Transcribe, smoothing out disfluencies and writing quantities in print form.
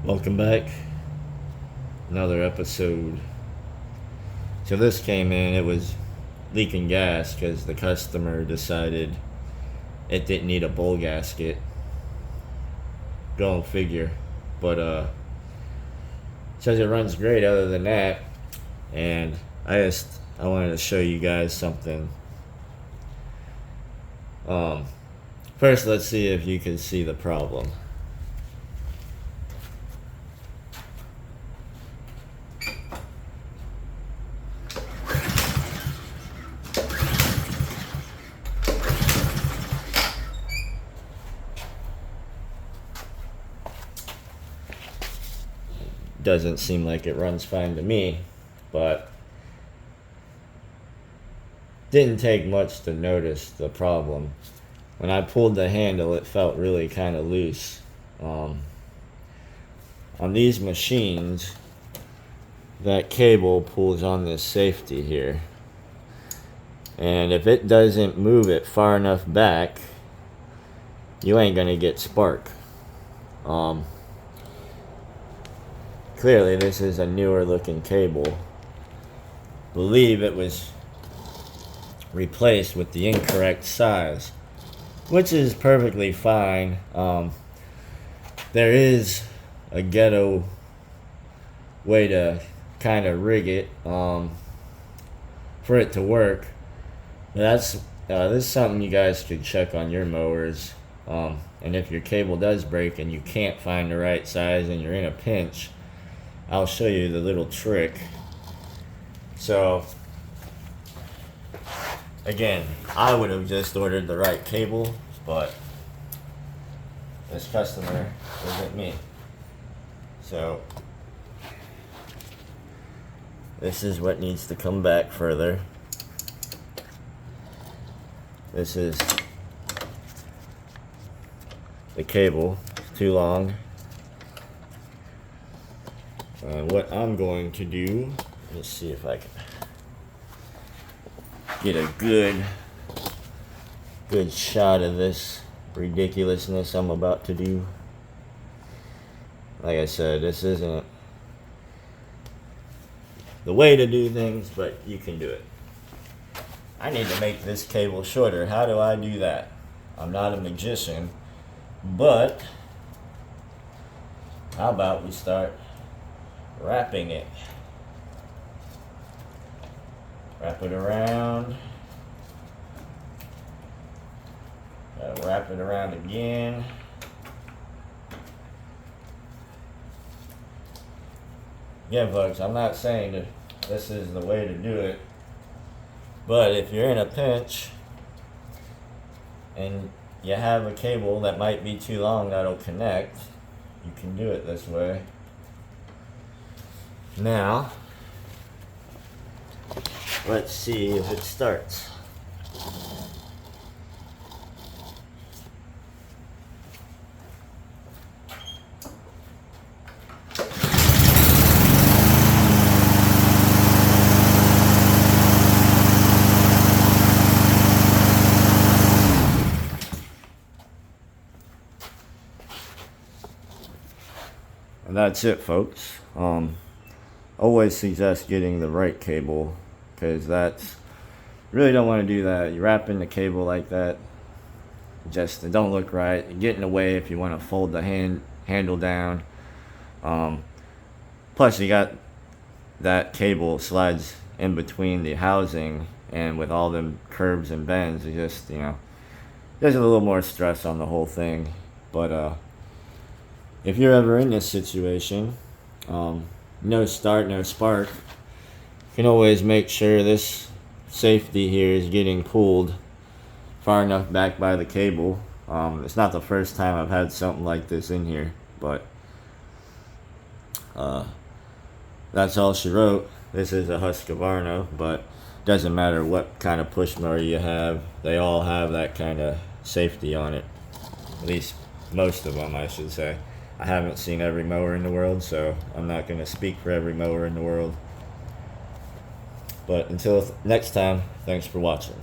Welcome back. Another episode. So this came in, it was leaking gas because the customer decided it didn't need a bowl gasket. Go and figure. But says it runs great other than that. And I wanted to show you guys something. First let's see if you can see the problem. Doesn't seem like it runs fine to me, but didn't take much to notice the problem. When I pulled the handle, it felt really kind of loose. On these machines, that cable pulls on this safety here, and if it doesn't move it far enough back, you ain't gonna get spark. Clearly this is a newer looking cable. Believe it was replaced with the incorrect size, which is perfectly fine. There is a ghetto way to kind of rig it for it to work. This is something you guys could check on your mowers. And if your cable does break and you can't find the right size and you're in a pinch, I'll show you the little trick. So again, I would have just ordered the right cable, but this customer isn't me. So this is what needs to come back further. This is the cable. It's too long. What I'm going to do, let's see if I can get a good shot of this ridiculousness I'm about to do. Like I said, this isn't the way to do things, but you can do it. I need to make this cable shorter. How do I do that? I'm not a magician, but how about we start wrapping it? Wrap it around. Wrap it around again. Again, folks, I'm not saying that this is the way to do it, but if you're in a pinch and you have a cable that might be too long that'll connect, you can do it this way. Now, let's see if it starts. And that's it, folks. Always suggest getting the right cable, because that's really don't want to do that. You wrap in the cable like that, just it don't look right. You get in the way if you want to fold the handle down. Plus you got that cable slides in between the housing, and with all them curves and bends, it just, there's a little more stress on the whole thing. But if you're ever in this situation, no start, no spark, you can always make sure this safety here is getting pulled far enough back by the cable. It's not the first time I've had something like this in here, but that's all she wrote. This is a Husqvarna, but doesn't matter what kind of push mower you have, they all have that kind of safety on it. At least most of them, I should say. I haven't seen every mower in the world, so I'm not going to speak for every mower in the world. But until next time, thanks for watching.